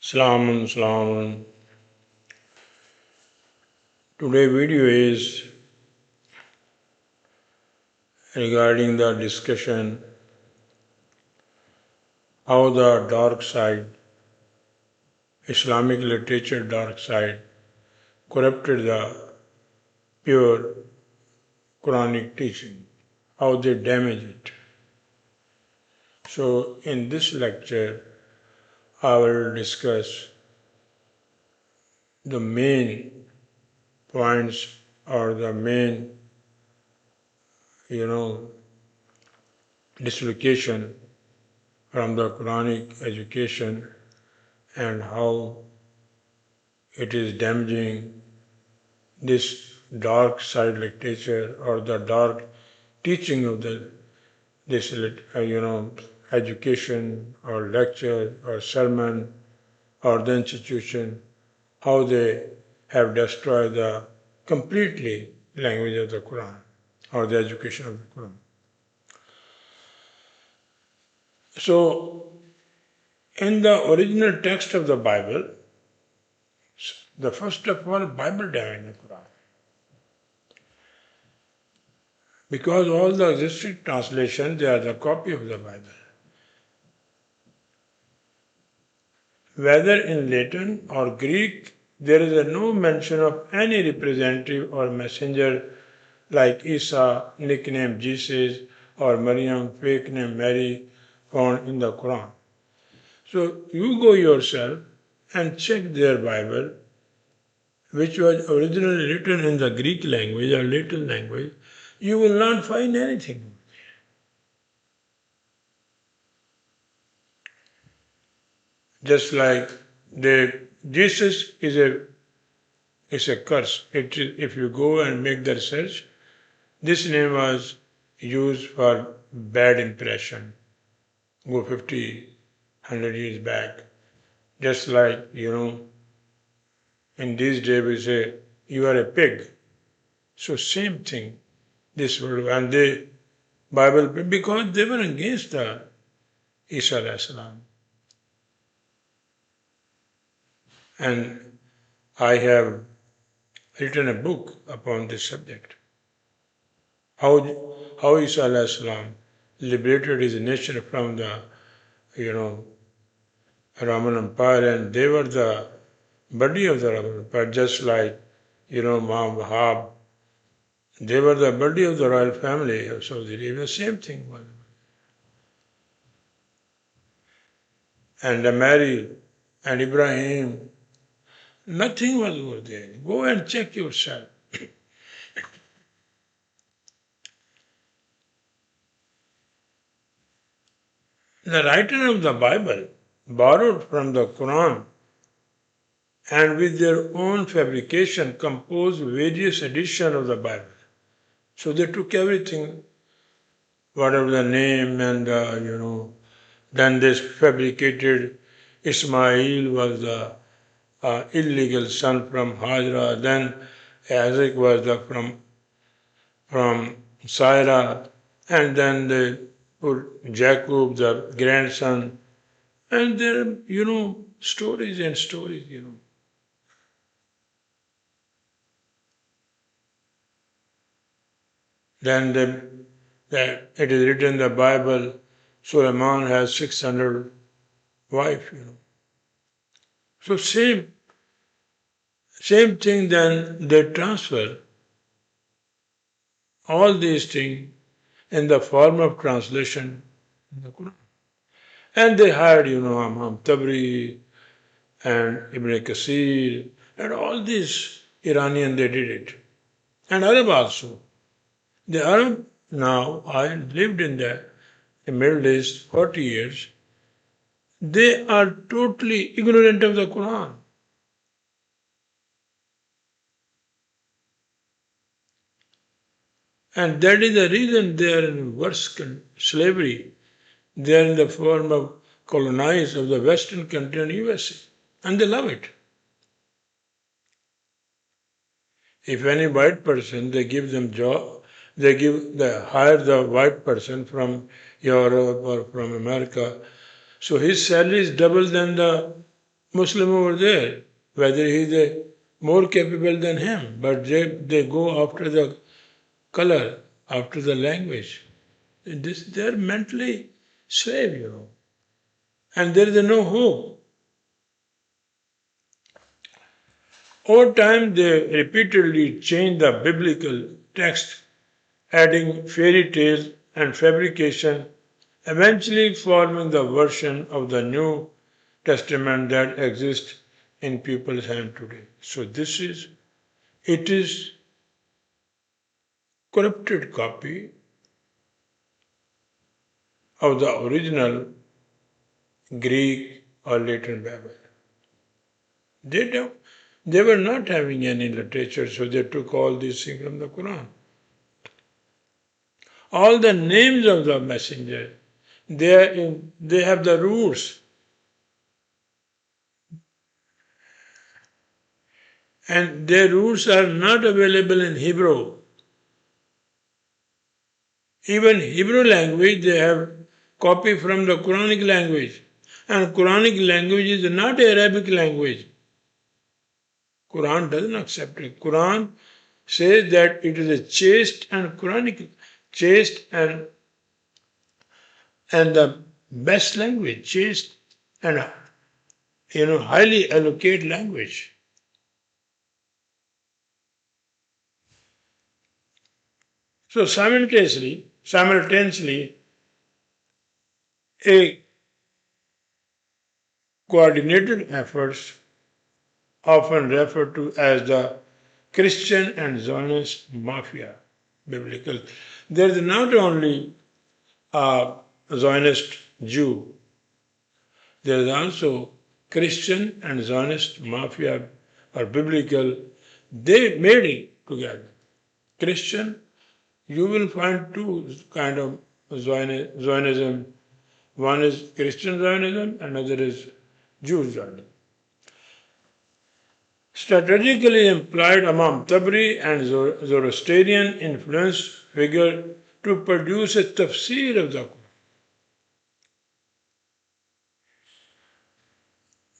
Salaam. Today video is regarding the discussion how the dark side, Islamic literature dark side, corrupted the pure Quranic teaching, how they damage it. So in this lecture, I will discuss the main points or the main, dislocation from the Quranic education and how it is damaging this dark side literature or the dark teaching of this education or lecture or sermon or the institution, how they have destroyed the completely language of the Quran or the education of the Quran. So, in the original text of the Bible, the first of all, Bible damaged the Quran. Because all the existing translations, they are the copy of the Bible. Whether in Latin or Greek, there is no mention of any representative or messenger like Isa, nickname Jesus, or Maryam, fake name Mary, found in the Quran. So you go yourself and check their Bible, which was originally written in the Greek language or Latin language, you will not find anything. Just like Jesus is a curse. If you go and make the research, this name was used for bad impression. Go 50, 100 years back. Just like, in these days we say, you are a pig. So same thing, this word, and they, Bible, because they were against the Isa alayhi salam. And I have written a book upon this subject. How Isa alayhi salam liberated his nation from the, Roman Empire, and they were the body of the Roman Empire, just like, Imam Wahab. They were the body of the royal family of Saudi Arabia, same thing was. And Mary and Ibrahim, nothing was over there. Go and check yourself. The writer of the Bible borrowed from the Quran and with their own fabrication composed various editions of the Bible. So they took everything, whatever the name and then they fabricated Ismail was the illegal son from Hajra, then Isaac was from Sarah, and then they put Jacob, the grandson, and there, stories and stories, Then it is written in the Bible, Solomon has 600 wives, So same thing, then they transfer all these things in the form of translation in the Quran. And they hired, Imam Tabri and Ibn Kasir and all these Iranian, they did it. And Arab also. The Arab now, I lived in the Middle East 40 years, they are totally ignorant of the Quran. And that is the reason they are in worse slavery. They are in the form of colonized of the Western country and USA. And they love it. If any white person, they give them job, they hire the white person from Europe or from America. So his salary is double than the Muslim over there, whether he's more capable than him, but they go after the color, after the language. They're mentally slave. And there is no hope. Over time, they repeatedly change the biblical text, adding fairy tales and fabrication, eventually forming the version of the New Testament that exists in people's hand today. So it is corrupted copy of the original Greek or Latin Bible. They don't, they were not having any literature, so they took all these things from the Quran. All the names of the messenger, they have the roots. And their roots are not available in Hebrew. Even Hebrew language, they have copy from the Quranic language. And Quranic language is not Arabic language. Quran doesn't accept it. Quran says that it is a chaste and Quranic, chaste and the best language, chaste and highly allocate language. So simultaneously, a coordinated efforts often referred to as the Christian and Zionist mafia, biblical. There is not only a Zionist Jew, there is also Christian and Zionist mafia or biblical. They made it together. Christian, you will find two kind of Zionism. One is Christian Zionism, another is Jewish Zionism. Strategically employed among Tabri and Zoroastrian influenced figure to produce a tafsir of the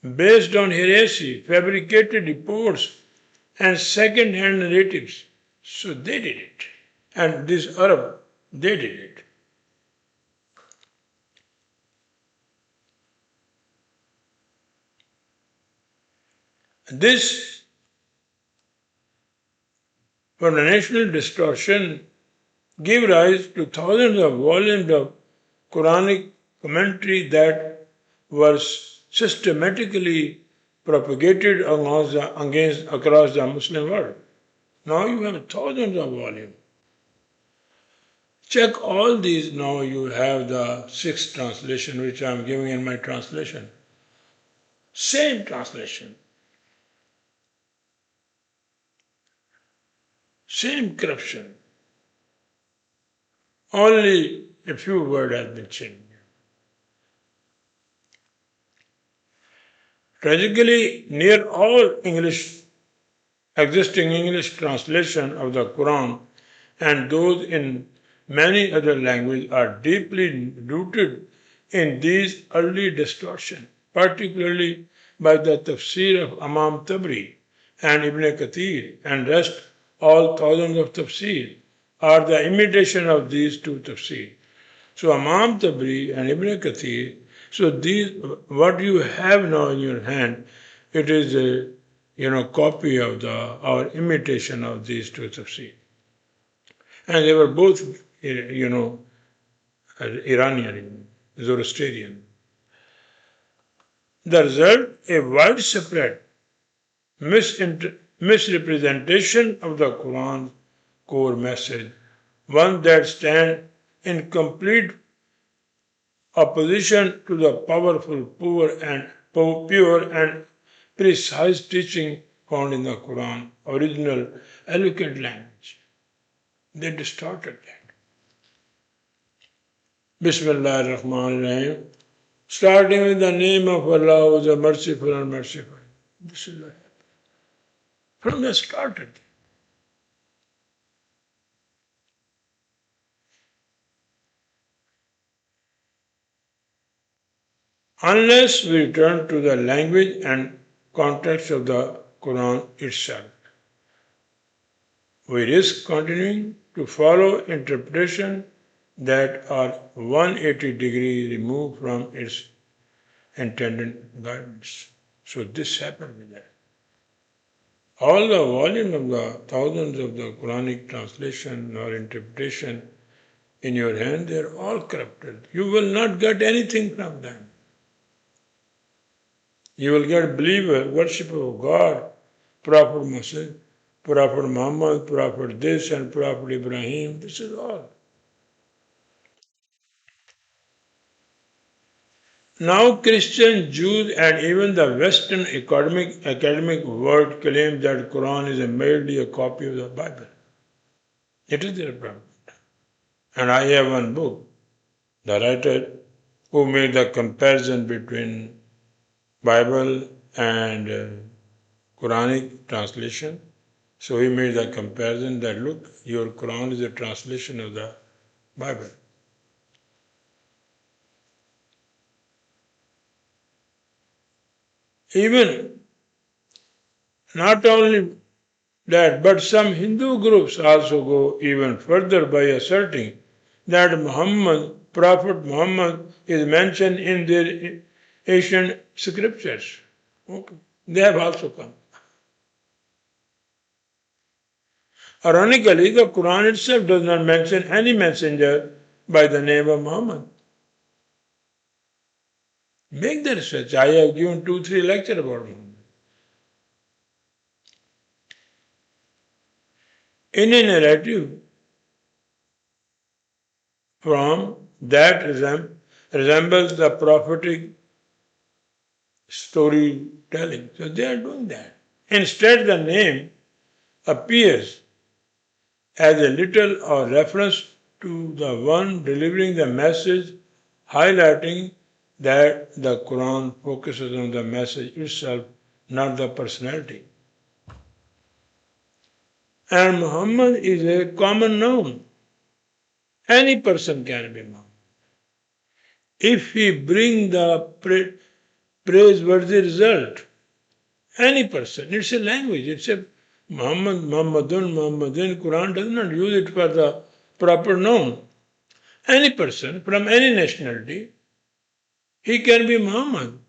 Quran based on heresy, fabricated reports, and second-hand narratives. So they did it. And this Arab, they did it. This, for the national distortion, gave rise to thousands of volumes of Quranic commentary that were systematically propagated across the Muslim world. Now you have thousands of volumes. Check all these. Now you have the sixth translation, which I am giving in my translation. Same translation. Same corruption. Only a few words have been changed. Tragically, near all existing English translation of the Quran and those in many other languages are deeply rooted in these early distortions, particularly by the tafsir of Imam Tabri and Ibn Kathir and rest all thousands of tafsir are the imitation of these two tafsir. So Imam Tabri and Ibn Kathir, so these what you have now in your hand, it is a copy of or imitation of these two tafsir. And they were both Iranian, Zoroastrian. The result, a widespread misrepresentation of the Quran's core message, one that stands in complete opposition to the powerful, pure and precise teaching found in the Quran, original, eloquent language. They distorted that. Bismillah ar-Rahman ar-Rahim. Starting with the name of Allah, who is the merciful and merciful. Bismillah. From the started. unless we return to the language and context of the Quran itself. We risk continuing to follow interpretations that are 180 degrees removed from its intended guidance. So this happened with that. All the volume of the thousands of the Quranic translation or interpretation in your hand, they are all corrupted. You will not get anything from them. You will get believer, worshipper of God, Prophet Muhammad, Prophet Muhammad, Prophet this and Prophet Ibrahim. This is all. Now Christians, Jews, and even the Western academic world claim that Quran is merely a copy of the Bible. It is their problem. And I have one book, the writer who made the comparison between Bible and Quranic translation. So he made the comparison that look, your Quran is a translation of the Bible. Even not only that, but some Hindu groups also go even further by asserting that Prophet Muhammad, is mentioned in their ancient scriptures. Okay. They have also come. Ironically, the Quran itself does not mention any messenger by the name of Muhammad. Make the research. I have given 2-3 lectures about Muhammad. In a narrative from that resembles the prophetic storytelling. So they are doing that. Instead, the name appears as a little or reference to the one delivering the message, highlighting that the Quran focuses on the message itself, not the personality. And Muhammad is a common noun. Any person can be Muhammad. If he brings the praiseworthy result, any person, it's a language, it's a Muhammadun, Quran does not use it for the proper noun. Any person from any nationality, he can be Muhammad.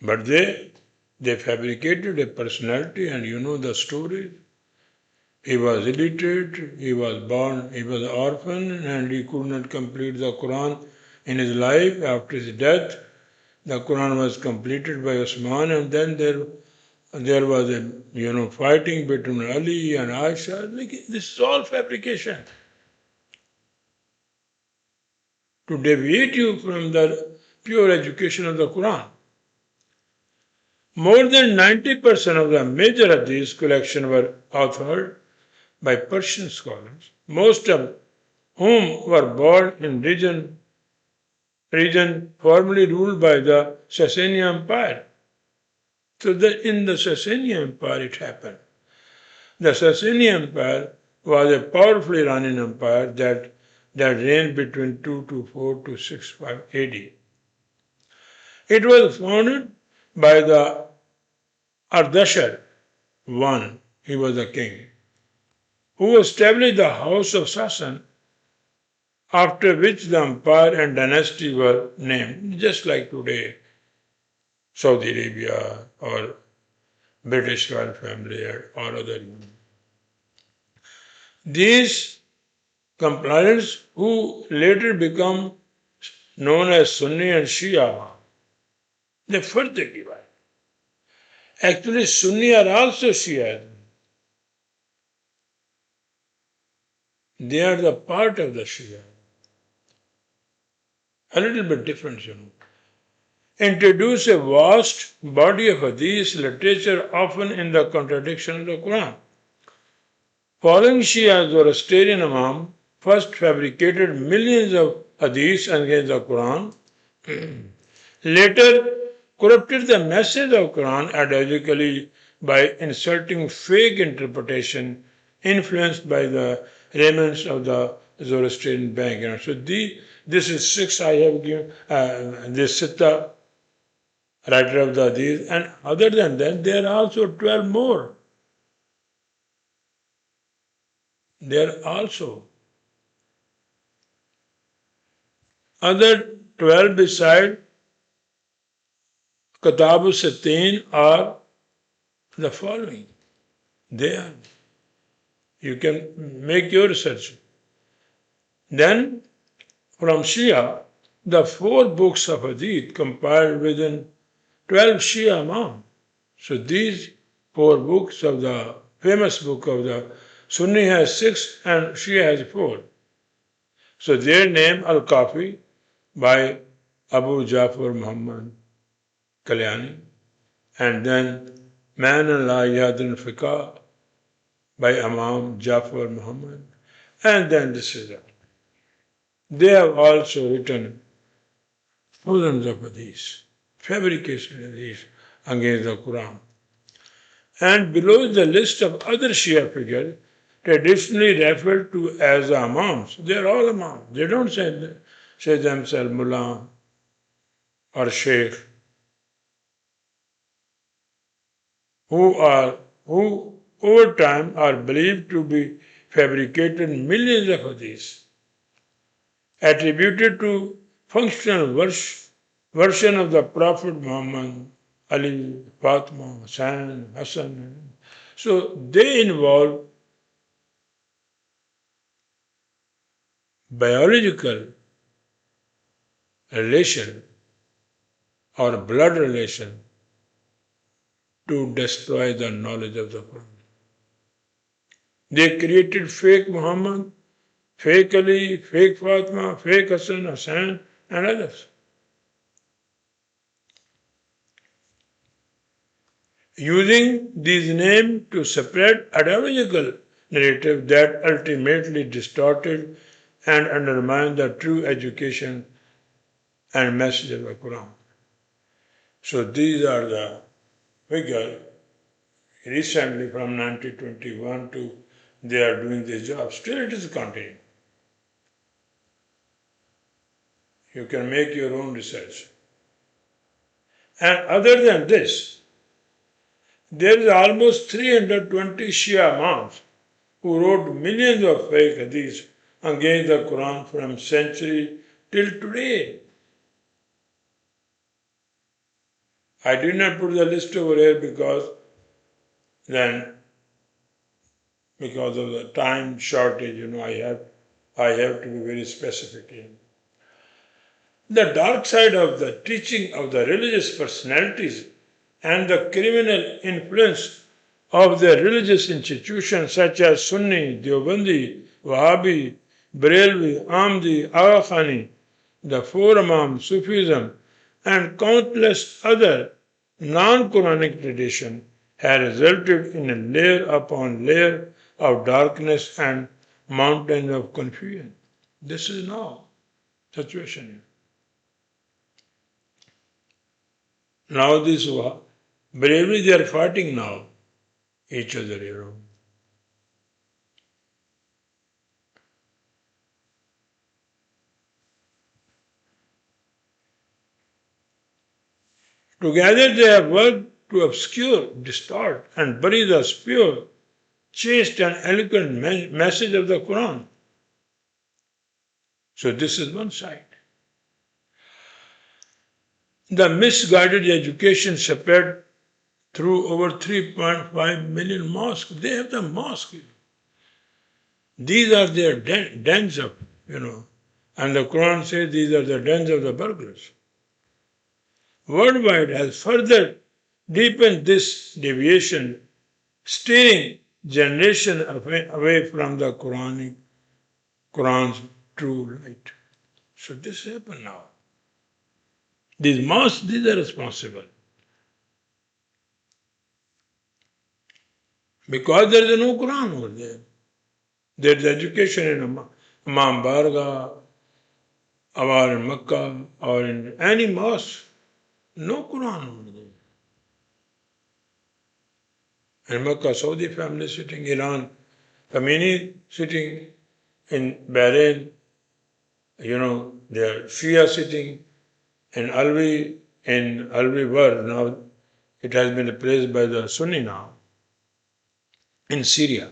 But they fabricated a personality, and you know the story. He was illiterate, he was born, he was an orphan, and he could not complete the Quran in his life. After his death, the Quran was completed by Osman, and then there was a fighting between Ali and Aisha. This is all fabrication to deviate you from the pure education of the Quran. More than 90% of the major Hadith collection were authored by Persian scholars, most of whom were born in region formerly ruled by the Sasanian Empire. So in the Sasanian Empire it happened. The Sasanian Empire was a powerful Iranian empire that reigned between 224 to 65 AD. It was founded by the Ardashir I, he was the king, who established the house of Sasan, after which the empire and dynasty were named, just like today, Saudi Arabia or British royal family or other. These compliants, who later become known as Sunni and Shia, they further divide. Actually, Sunni are also Shia. They are the part of the Shia. A little bit different, Introduce a vast body of hadith literature, often in the contradiction of the Quran. Following Shia Zoroastrian Imam first fabricated millions of hadiths against the Quran, later corrupted the message of Quran ideologically by inserting fake interpretation influenced by the remnants of the Zoroastrian background. So this is 6 I have given, this Sitta, writer of the Hadith, and other than that, there are also 12 more. There are also other 12 beside Kitabu Sittin are the following. They are. You can make your research. Then, from Shia, the 4 books of Hadith compiled within 12 Shia Imam. So these 4 books of the famous book of the Sunni has 6 and Shia has 4. So their name Al-Kafi by Abu Jafar Muhammad Kalyani, and then Man al Yadin Fiqh by Imam Jafar Muhammad, and then this is it. They have also written thousands of hadiths, fabrication hadiths against the Quran. And below is the list of other Shia figures traditionally referred to as the Imams. They are all Imams. They don't say themselves Mullah or Sheikh, who over time are believed to be fabricated millions of hadiths, attributed to functional version of the Prophet Muhammad, Ali, Fatima, Hassan. So they involve biological relation or blood relation to destroy the knowledge of the Quran. They created fake Muhammad, fake Ali, fake Fatima, fake Hassan, and others. Using these names to spread ideological narrative that ultimately distorted and undermined the true education and message of the Quran. So these are the figures recently from 1921 to they are doing this job. Still it is continuing. You can make your own research. And other than this, there is almost 320 Shia Imams who wrote millions of fake hadiths against the Quran from century till today. I did not put the list over here because of the time shortage, I have to be very specific here. The dark side of the teaching of the religious personalities and the criminal influence of the religious institutions such as Sunni, Deobandi, Wahhabi, Barelvi, Ahmadi, Agha Khani, the 4 Imams, Sufism, and countless other non-Quranic traditions have resulted in a layer upon layer of darkness and mountains of confusion. This is now the situation. Now this bravely they are fighting now each other. Together they have worked to obscure, distort, and bury the pure, chaste, and eloquent message of the Quran. So this is one side. The misguided education spread through over 3.5 million mosques. They have the mosque. These are their dens of, and the Quran says these are the dens of the burglars. Worldwide has further deepened this deviation, steering generation away from the Quran's true light. So this happened now. These mosques, these are responsible. Because there is no Quran over there. There is education in Imam Barga, or in Makkah, or in any mosque. No Quran over there. In Makkah, Saudi family sitting, Iran, Khamenei sitting, in Bahrain, they are Shia sitting in Alvi were now it has been replaced by the Sunni now in Syria.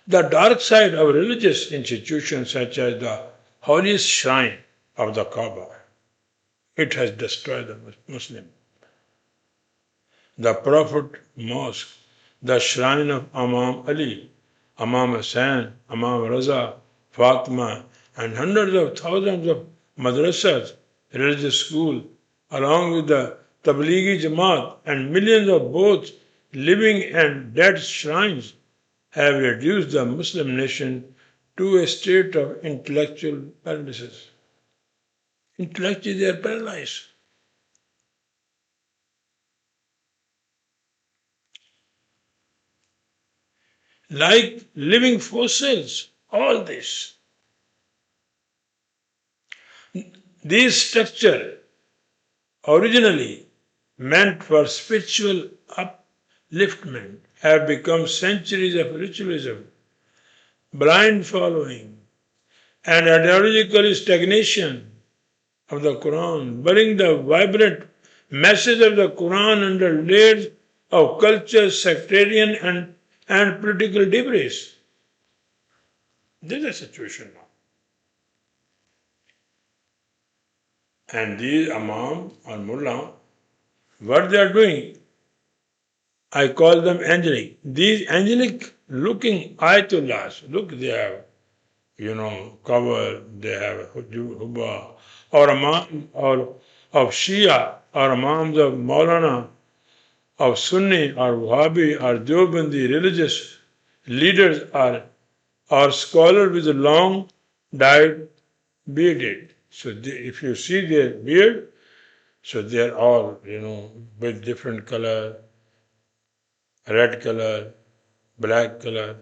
The dark side of religious institutions such as the holiest shrine of the Kaaba, it has destroyed the Muslim. The Prophet Mosque, the shrine of Imam Ali, Imam Hussain, Imam Raza, Fatima, and hundreds of thousands of madrasas, religious schools, along with the Tablighi Jamaat and millions of both living and dead shrines have reduced the Muslim nation to a state of intellectual paralysis. Intellectually, they are paralyzed. Like living fossils, all this. These structures, originally meant for spiritual upliftment, have become centuries of ritualism, blind following, and ideological stagnation of the Quran, burying the vibrant message of the Quran under layers of culture, sectarian, and political debris. This is the situation now. And these Imam or Mullah, what they are doing, I call them angelic. These angelic looking ayatullahs, look, they have, cover, they have hubba, or Imam or of Shia, or Imams of Maulana, of Sunni, or Wahhabi, or Deobandi religious leaders are scholars with a long dyed bearded. So if you see their beard, so they're all, with different color, red color, black color.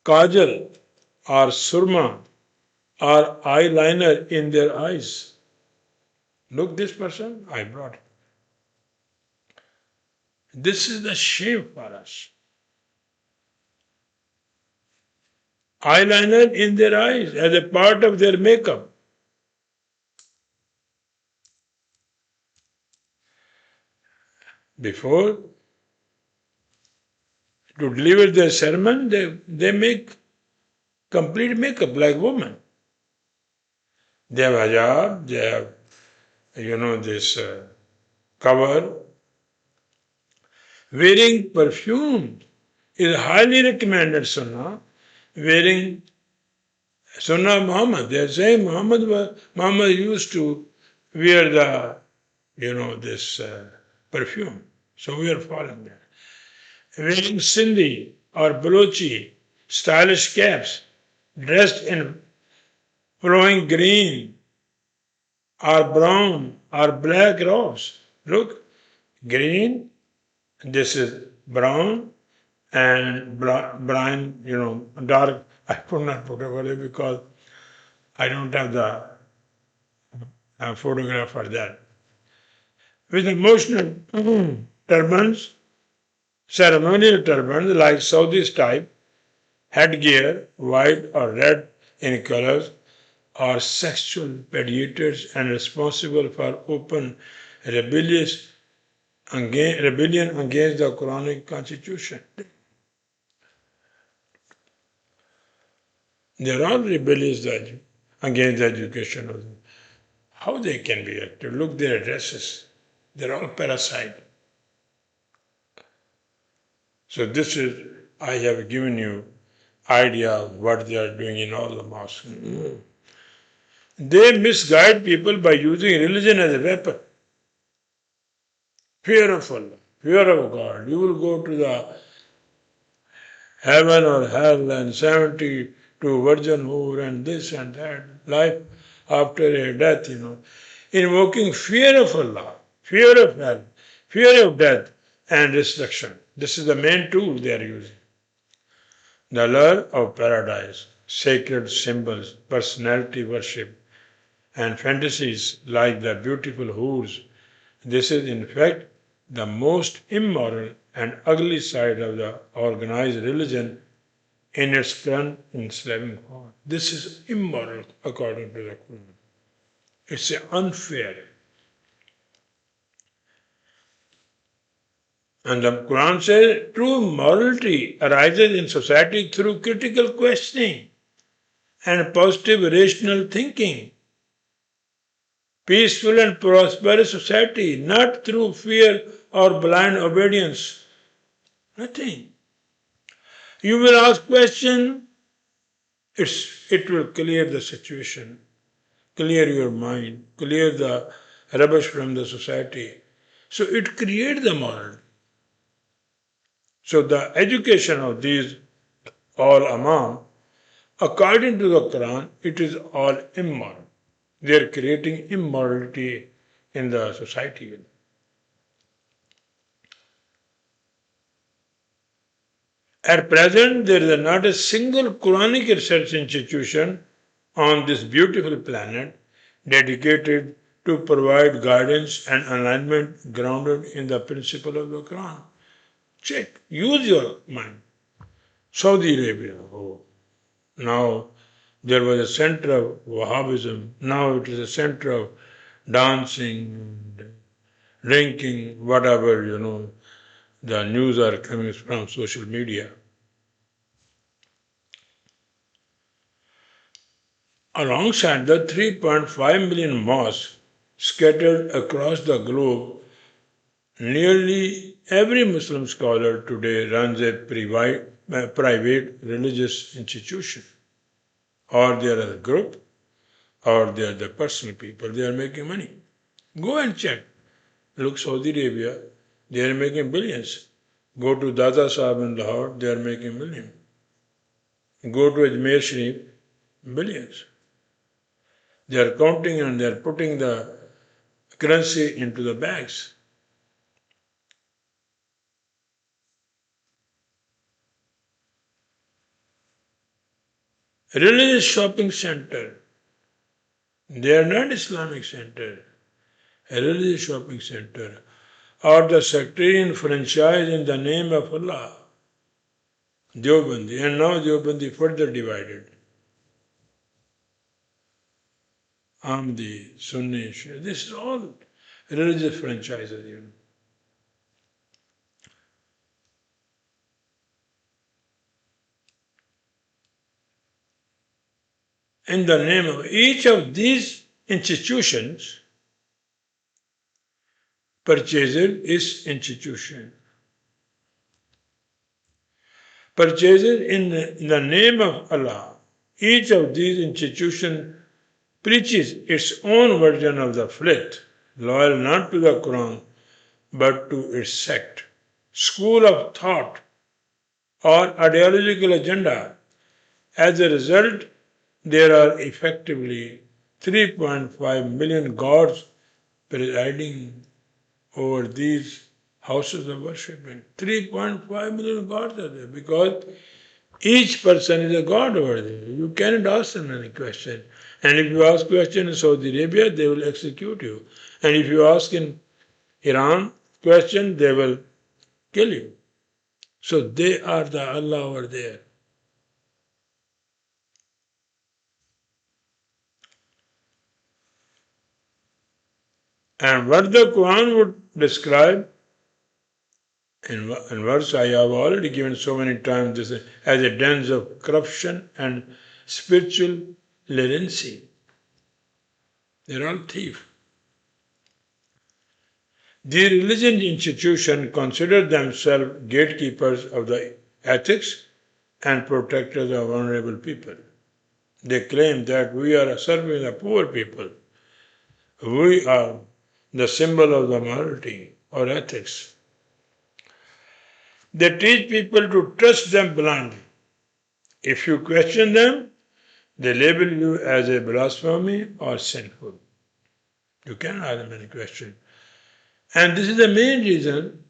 Kajal or surma or eyeliner in their eyes. Look, this person, I brought. This is the shame for us. Eyeliner in their eyes as a part of their makeup. Before, to deliver their sermon, they make complete makeup like women. They have hijab, they have, this cover. Wearing perfume is highly recommended sunnah. Wearing Sunnah of Muhammad. They are saying Muhammad used to wear this perfume. So we are following that. Wearing Sindhi or Balochi stylish caps, dressed in flowing green or brown or black robes. Look, green, this is brown, and Brian, dark. I could not put over it because I don't have the photograph for that. With emotional turbans, ceremonial turbans like Saudi's type, headgear, white or red in colors, are sexual predators and responsible for open rebellion against the Quranic Constitution. They are all rebellious against the education of them. How they can be active? Look their dresses. They're all parasite. So this is, I have given you idea of what they are doing in all the mosques. They misguide people by using religion as a weapon. Fear of Allah, fear of God. You will go to the heaven or hell and 72 virginhood and this and that, life after a death, Invoking fear of Allah, fear of hell, fear of death and destruction. This is the main tool they are using. The lure of paradise, sacred symbols, personality worship, and fantasies like the beautiful hoods. This is in fact the most immoral and ugly side of the organized religion in its current enslaving form. This is immoral according to the Quran. It's unfair. And the Quran says true morality arises in society through critical questioning and positive rational thinking. Peaceful and prosperous society, not through fear or blind obedience. Nothing. You will ask question, it will clear the situation, clear your mind, clear the rubbish from the society. So it creates the moral. So the education of these all among, according to the Quran, it is all immoral. They are creating immorality in the society. At present, there is not a single Quranic research institution on this beautiful planet dedicated to provide guidance and alignment grounded in the principle of the Quran. Check, use your mind. Saudi Arabia, now there was a center of Wahhabism, now it is a center of dancing, drinking, whatever, the news are coming from social media. Alongside the 3.5 million mosques scattered across the globe, nearly every Muslim scholar today runs a private religious institution. Or they are a group, or they are the personal people, they are making money. Go and check. Look, Saudi Arabia, they are making billions. Go to Dada Sahib in Lahore, they are making millions. Go to Ajmer Sharif, billions. They are counting and they are putting the currency into the bags. Religious shopping center. They are not Islamic center. A religious shopping center. Or the sectarian franchise in the name of Allah. Deobandi. And now Deobandi further divided. Ahmadi, Sunni, Shia. This is all religious franchises. In the name of each of these institutions, purchases is institution. Purchases in the name of Allah. Each of these institutions preaches its own version of the faith, loyal not to the Quran, but to its sect, school of thought, or ideological agenda. As a result, there are effectively 3.5 million gods presiding over these houses of worship. 3.5 million gods are there because each person is a god over there. You cannot ask them any question. And if you ask question in Saudi Arabia, they will execute you. And if you ask in Iran question, they will kill you. So they are the Allah over there. And what the Quran would describe, in verse I have already given so many times this as a dens of corruption and spiritual leniency. They're all thieves. The religious institutions consider themselves gatekeepers of the ethics and protectors of vulnerable people. They claim that we are serving the poor people. We are the symbol of the morality or ethics. They teach people to trust them blindly. If you question them, they label you as a blasphemy or sinful. You cannot ask them any question. And this is the main reason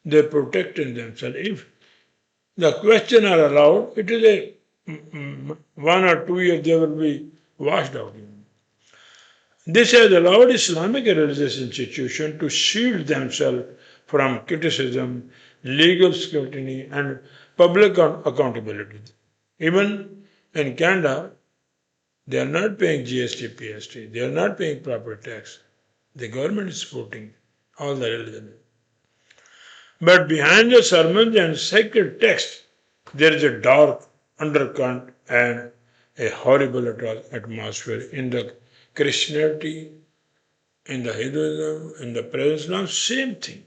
they're protecting themselves. If the question are allowed, it is a 1 or 2 years they will be washed out. This has allowed Islamic religious institutions to shield themselves from criticism, legal scrutiny, and public accountability. Even in Canada, they are not paying GST, PST. They are not paying property tax. The government is supporting all the religion. But behind the sermons and sacred text, there is a dark undercurrent and a horrible atmosphere in the Christianity, in the Hinduism, in the present Islam, same thing.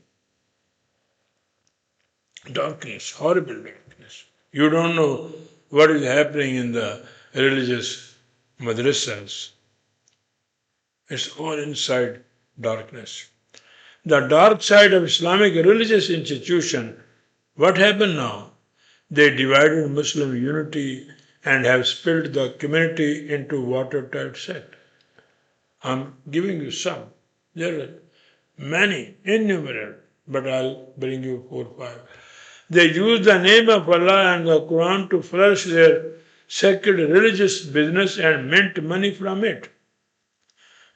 Darkness, horrible darkness. You don't know what is happening in the religious madrasas. It's all inside darkness. The dark side of Islamic religious institution, what happened now? They divided Muslim unity and have split the community into watertight sect. I'm giving you some. There are many, innumerable, but I'll bring you 4 or 5. They use the name of Allah and the Quran to flourish their sacred religious business and mint money from it.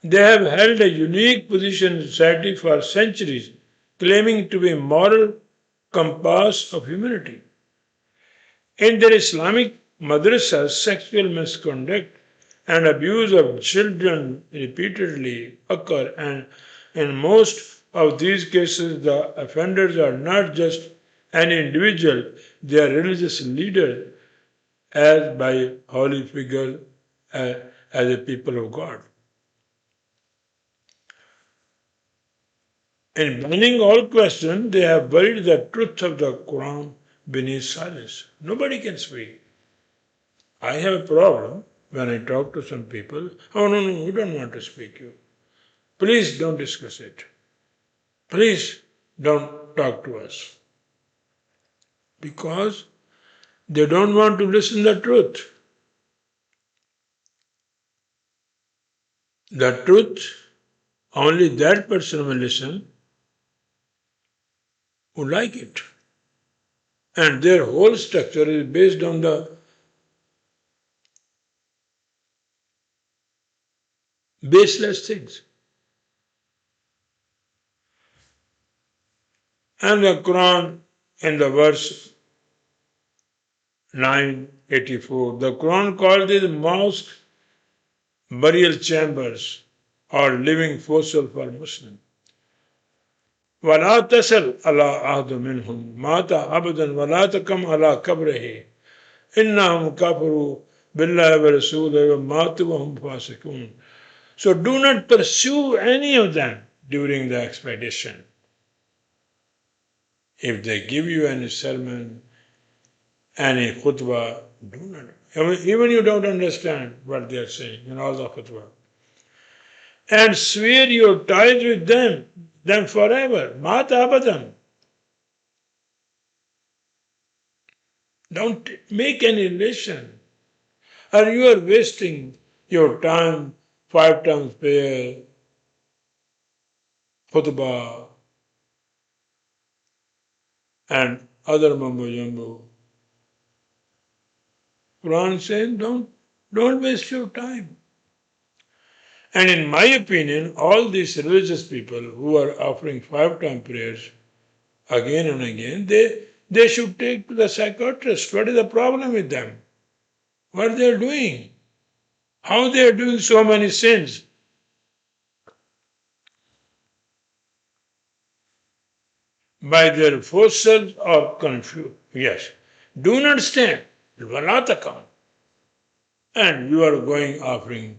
They have held a unique position in society for centuries, claiming to be a moral compass of humanity. In their Islamic madrasas, sexual misconduct and abuse of children repeatedly occur, and in most of these cases, the offenders are not just an individual, they are religious leaders as by holy figure as a people of God. In banning all question, they have buried the truth of the Quran beneath silence. Nobody can speak. I have a problem when I talk to some people. Oh, no, we don't want to speak you. Please don't discuss it. Please don't talk to us. Because they don't want to listen the truth. The truth, only that person will listen who like it. And their whole structure is based on the baseless things. And the Quran in the verse 984, the Quran called these mosques burial chambers or living fossil for Muslims. ولا تسل على أحد منهم مات أبدا ولا تقم على قبره إنهم كفروا بالله ورسوله وماتوا وهم فاسقون. So do not pursue any of them during the expedition. If they give you any sermon, any khutbah, do not. Even you don't understand what they are saying in all the khutbah. And swear your ties with them forever. Mata abadan. Don't make any relation. Or you are wasting your time, 5 times prayer, khutbah, and other mumbo jumbo. Quran says, don't waste your time. And in my opinion, all these religious people who are offering 5 times prayers again and again, they should take to the psychiatrist. What is the problem with them? What they are doing? How they are doing so many sins? By their forces or confused. Yes. Do not stand. Valatakam. And you are going offering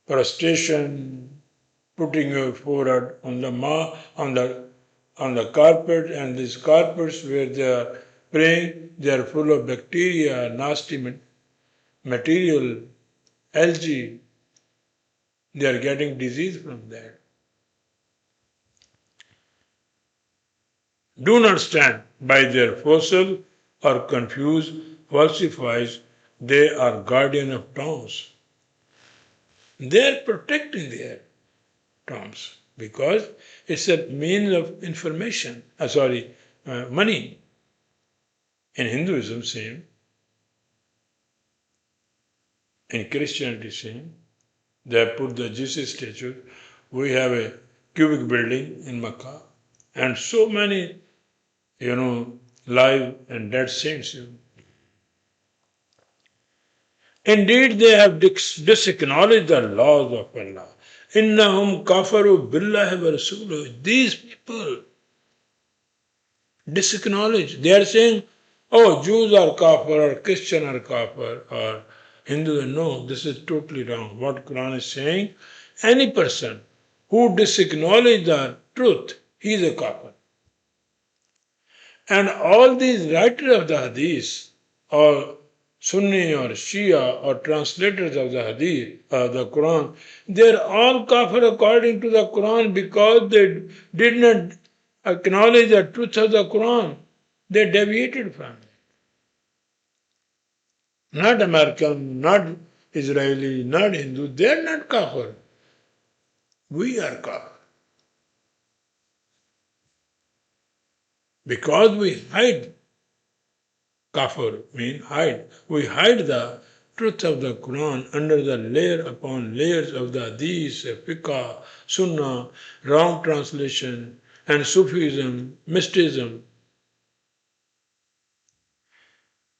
prostration, putting your forehead on the carpet, and these carpets where they are praying, they are full of bacteria, nasty material, algae. They are getting disease from that. Do not stand by their fossil or confuse falsifies. They are guardian of tombs. They are protecting their tombs because it's a means of information. Money. In Hinduism, same. In Christianity, same. They have put the Jesus statue. We have a cubic building in Makkah, and so many, live and dead saints. Indeed, they have disacknowledged the laws of Allah. Innahum kafaru billahi wa rasuluh. These people disacknowledge. They are saying, oh, Jews are kafir, or Christian are kafir, or Hindus. No, this is totally wrong. What Quran is saying, any person who disacknowledges the truth, he is a kafir. And all these writers of the Hadith, or Sunni or Shia or translators of the Hadith, the Quran, they are all kafir according to the Quran because they did not acknowledge the truth of the Quran. They deviated from it. Not American, not Israeli, not Hindu, they are not kafir. We are kafir. Because we hide. Kafir means hide. We hide the truth of the Quran under the layer upon layers of the Hadith, Fiqh, Sunnah, wrong translation, and Sufism, mysticism,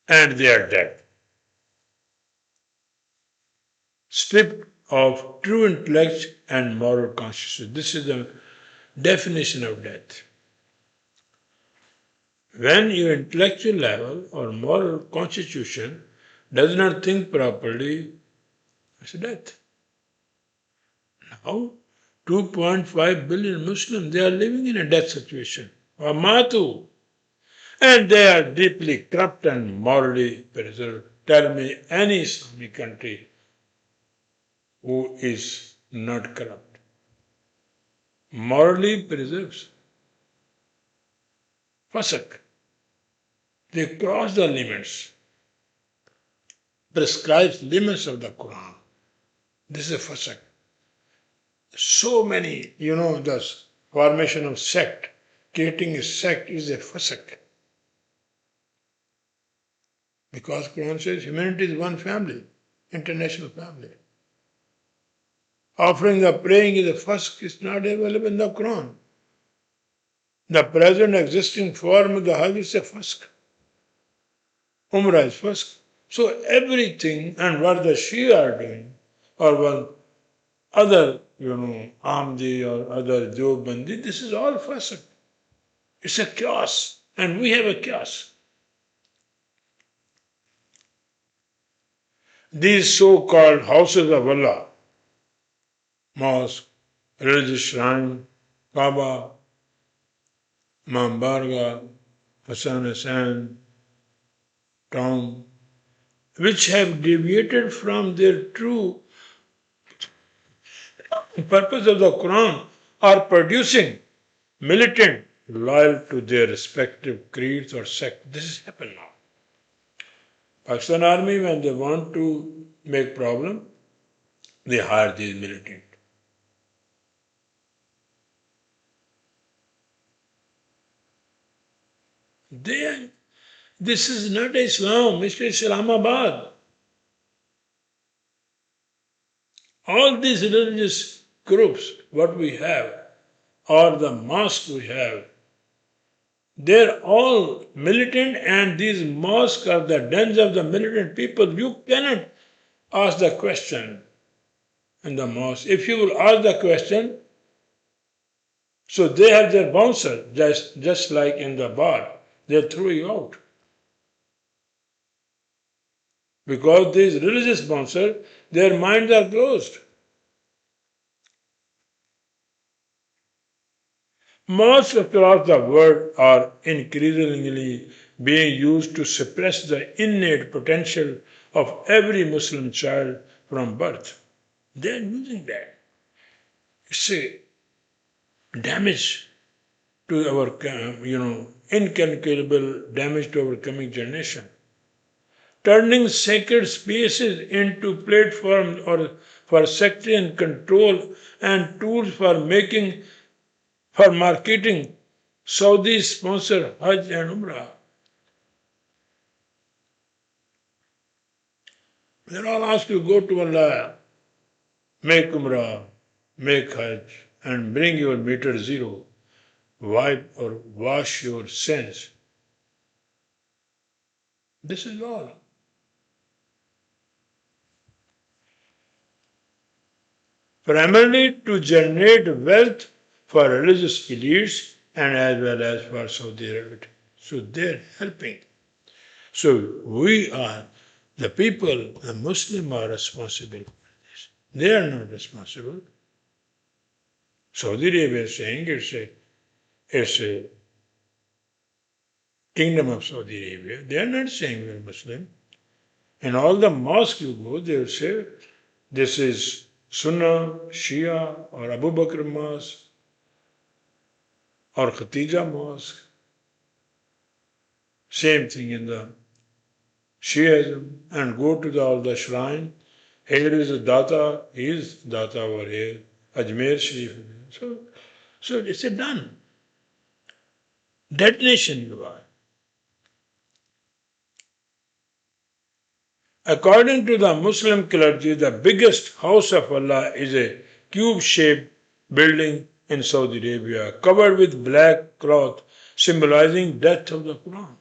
and they are dead. Stripped of true intellect and moral consciousness. This is the definition of death. When your intellectual level or moral constitution does not think properly, it's death. Now, 2.5 billion Muslims, they are living in a death situation. Amatu. And they are deeply corrupt and morally preserved. Tell me any Islamic country who is not corrupt. Morally preserves. Fasaq. They cross the limits, prescribes limits of the Quran. This is a fasaq. So many, the formation of sect, creating a sect is a fasaq. Because Quran says humanity is one family, international family. Offering the praying is a fasq, is not available in the Quran. The present existing form of the Hajj is a fasq. Umrah is fasq. So everything and what the Shia are doing, or one other, Ahmadi or other Deobandi, this is all fasq. It's a chaos, and we have a chaos. These so-called houses of Allah, mosque, religious shrine, Kaaba, Mambarga, Hassan Hassan, tomb, which have deviated from their true purpose of the Quran, are producing militant loyal to their respective creeds or sects. This has happened now. Pakistan Army, when they want to make problem, they hire these militant. This is not Islam, it's Islamabad. All these religious groups, what we have, or the mosques we have, they're all militant, and these mosques are the dens of the militant people. You cannot ask the question in the mosque. If you will ask the question, so they have their bouncer, just like in the bar, they throw you out. Because these religious bouncers, their minds are closed. Mosques across the world are increasingly being used to suppress the innate potential of every Muslim child from birth. They are using that. It's a damage to our, incalculable damage to our coming generation. Turning sacred spaces into platforms or for sectarian control and tools for marketing Saudi sponsored Hajj and Umrah. They're all asked to go to Allah, make Umrah, make Hajj, and bring your meter zero, wipe or wash your sins. This is all. primarily to generate wealth for religious elites and as well as for Saudi Arabia. So they're helping. So we are, the people, the Muslims are responsible for this. They are not responsible. Saudi Arabia is saying it's a kingdom of Saudi Arabia. They are not saying we're Muslim. In all the mosques you go, they will say this is Sunnah, Shia, or Abu Bakr Mosque, or Khatija Mosque. Same thing in the Shiaism. And go to all the shrine. Here is a Data, he is Data over here, Ajmer Sharif. So it's a done. Detonation you are. According to the Muslim clergy, the biggest house of Allah is a cube-shaped building in Saudi Arabia, covered with black cloth, symbolizing death of the Quran.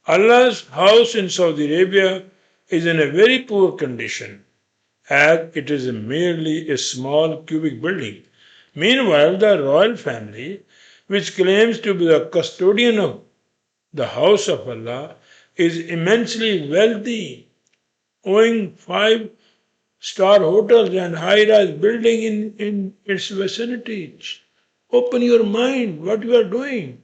Allah's house in Saudi Arabia is in a very poor condition, as it is merely a small cubic building. Meanwhile, the royal family, which claims to be the custodian of the house of Allah, is immensely wealthy, owning five-star hotels and high-rise buildings in its vicinity. Open your mind, what you are doing.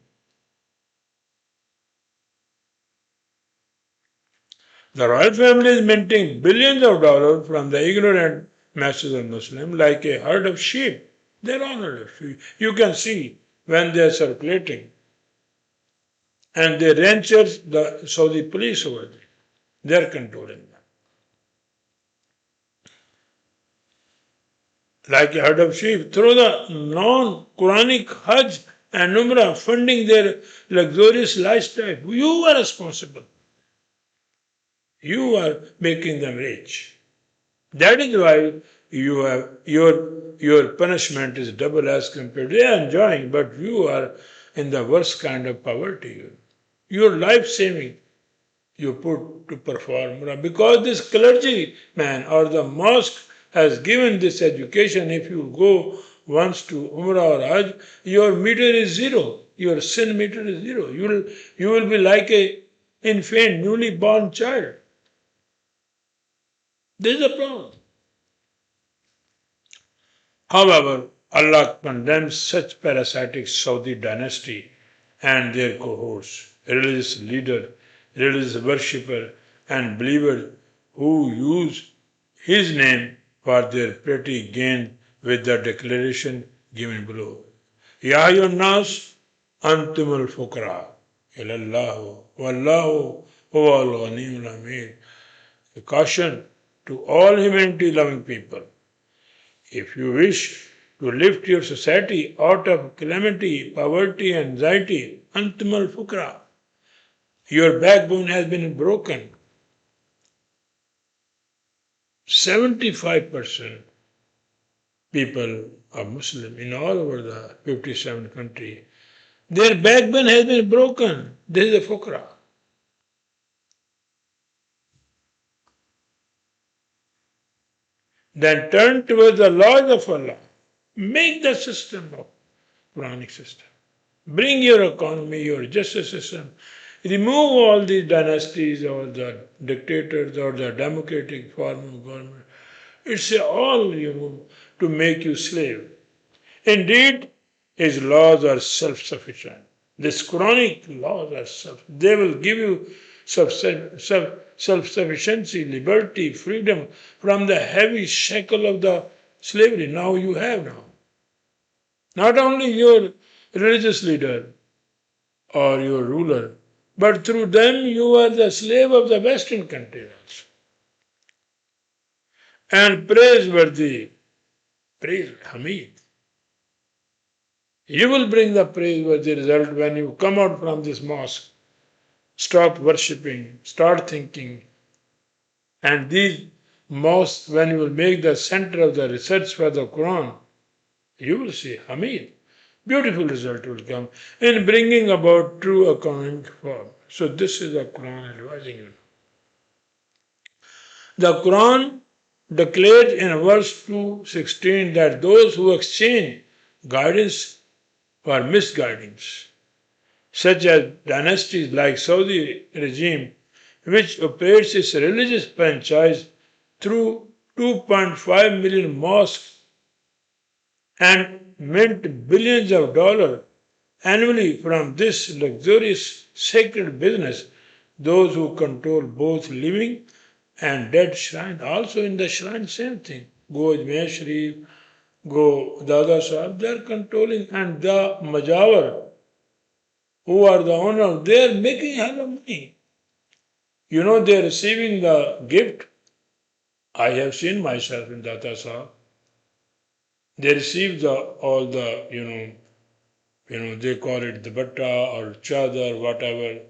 The royal family is minting billions of dollars from the ignorant masses of Muslims like a herd of sheep. They're all herd of sheep. You can see when they're circulating. And they ranchers, the Saudi police over there. They're controlling them. Like a herd of sheep, through the non-Quranic Hajj and Umrah funding their luxurious lifestyle. You are responsible. You are making them rich. That is why you have your punishment is double as compared. They are enjoying, but you are in the worst kind of poverty. Your life saving you put to perform. Because this clergy man or the mosque has given this education, if you go once to Umrah or Hajj, your meter is zero. Your sin meter is zero. You will be like a infant, newly born child. This is a problem. However, Allah condemns such parasitic Saudi dynasty and their cohorts, religious leader, religious worshipper, and believers who use His name for their petty gain with the declaration given below. Ya ayyuhan nas antumul fuqara ilallah wallahu huwal ghaniyyul hamid. A caution to all humanity loving people. If you wish to lift your society out of calamity, poverty, anxiety, antumul fuqara, your backbone has been broken. 75% people are Muslim in all over the 57 countries. Their backbone has been broken. This is a fuqra. Then turn towards the laws of Allah. Make the system of Quranic system. Bring your economy, your justice system. Remove all these dynasties or the dictators or the democratic form of government. It's all to make you slave. Indeed, his laws are self-sufficient. These Quranic laws are they will give you self-sufficiency, liberty, freedom from the heavy shackle of the slavery. Now you have now. Not only your religious leader or your ruler, but through them you are the slave of the Western countries. And praiseworthy, praise, Hamid. You will bring the praiseworthy result when you come out from this mosque. Stop worshipping, start thinking. And these mosques, when you will make the center of the research for the Quran, you will see Hamid. Beautiful result will come in bringing about true economic form. So this is the Quran advising you. The Quran declared in verse 2:16 that those who exchange guidance for misguidance, such as dynasties like Saudi regime, which operates its religious franchise through 2.5 million mosques and mint billions of dollars annually from this luxurious sacred business, those who control both living and dead shrine. Also in the shrine, same thing. Go Ajmer Sharif, go Dada Sahib, they are controlling, and the Majawar, who are the owner, they are making hell of money. You know, they are receiving the gift. I have seen myself in Dada Sahib. They receive all the, they call it the batta or chadar, whatever.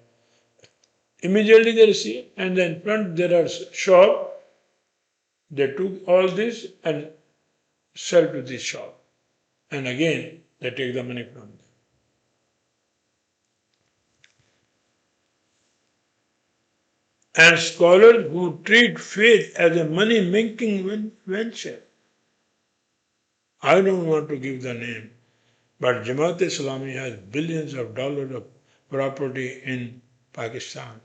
Immediately they receive, and then in front there are shop. They took all this and sell to this shop. And again, they take the money from them. And scholars who treat faith as a money-making venture. I don't want to give the name, but Jamaat Islami has billions of dollars of property in Pakistan.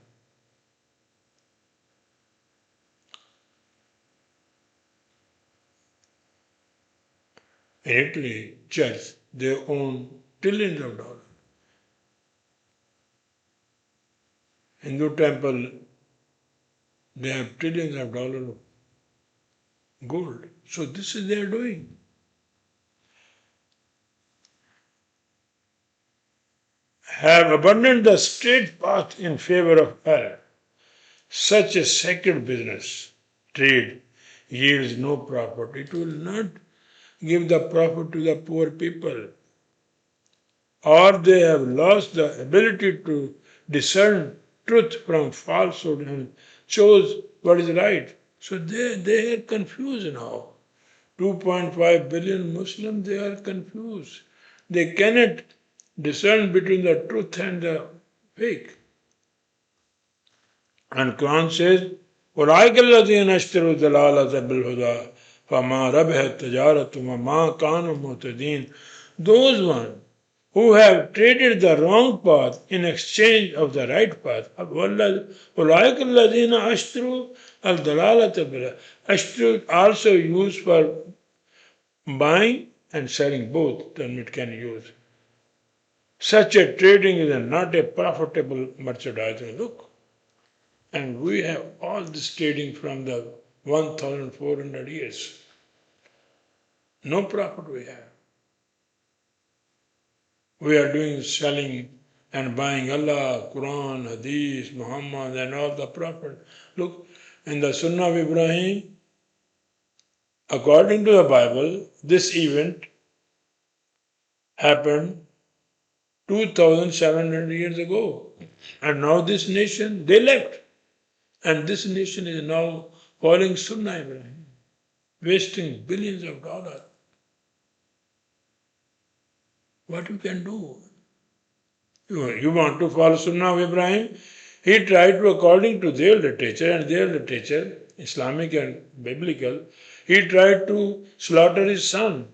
In Italy, church, they own trillions of dollars. Hindu temple, they have trillions of dollars of gold. So this is their doing. Have abandoned the straight path in favor of error. Such a sacred business, trade, yields no profit. It will not give the profit to the poor people. Or they have lost the ability to discern truth from falsehood and chose what is right. So they are confused now. 2.5 billion Muslims, they are confused. They cannot discern between the truth and the fake. And Quran says, أولئك الذين اشتروا الضلالة بالهدى فما ربحت تجارتهم وما كانوا مهتدين. Those ones who have traded the wrong path in exchange of the right path. أولئك الذين اشتروا الضلالة بالهدى. Ashtrut also used for buying and selling both, then it can use. Such a trading is not a profitable merchandise. Look, and we have all this trading from the 1,400 years. No profit we have. We are doing selling and buying Allah, Qur'an, Hadith, Muhammad, and all the Prophet. Look, in the Sunnah of Ibrahim, according to the Bible, this event happened 2,700 years ago. And now this nation, they left. And this nation is now following Sunnah Ibrahim, wasting billions of dollars. What you can do? You want to follow Sunnah of Ibrahim? He tried to, according to their literature, Islamic and biblical, he tried to slaughter his son.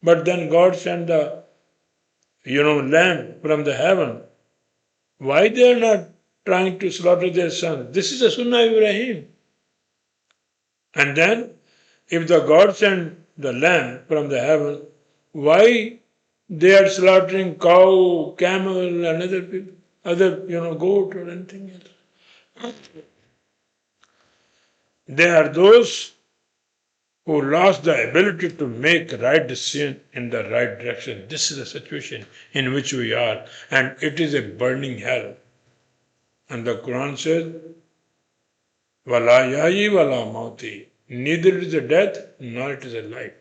But then God sent the, lamb from the heaven. Why they are not trying to slaughter their son? This is the Sunnah of Ibrahim. And then, if the God sent the lamb from the heaven, why they are slaughtering cow, camel, and other goat or anything else? They are those who lost the ability to make right decision in the right direction. This is the situation in which we are, and it is a burning hell. And the Quran says, Wala yahi wala mauti. Neither it is a death, nor it is a life.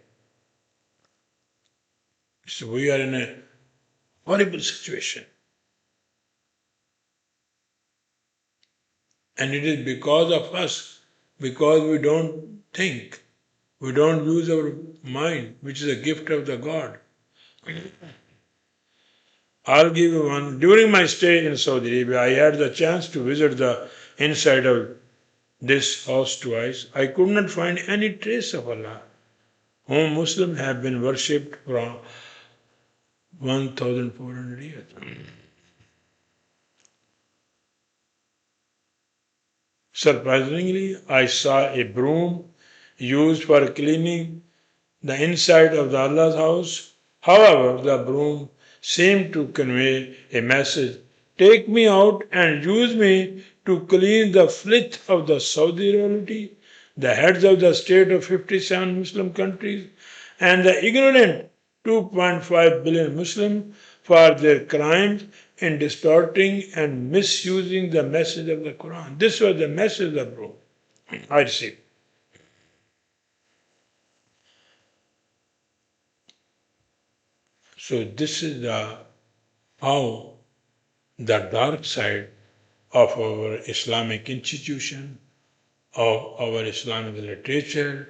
So we are in a horrible situation. And it is because of us, because we don't think, we don't use our mind, which is a gift of the God. I'll give you one. During my stay in Saudi Arabia, I had the chance to visit the inside of this house twice, I could not find any trace of Allah, whom Muslims have been worshipped for 1,400 years. Surprisingly, I saw a broom used for cleaning the inside of the Allah's house. However, the broom seemed to convey a message: take me out and use me to clean the filth of the Saudi royalty, the heads of the state of 57 Muslim countries, and the ignorant 2.5 billion Muslims for their crimes in distorting and misusing the message of the Quran. This was the message of the broom I received. So this is how the dark side of our Islamic institution, of our Islamic literature,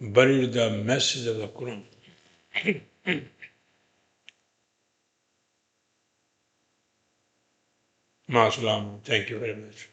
buried the message of the Quran. Maassalam. Thank you very much.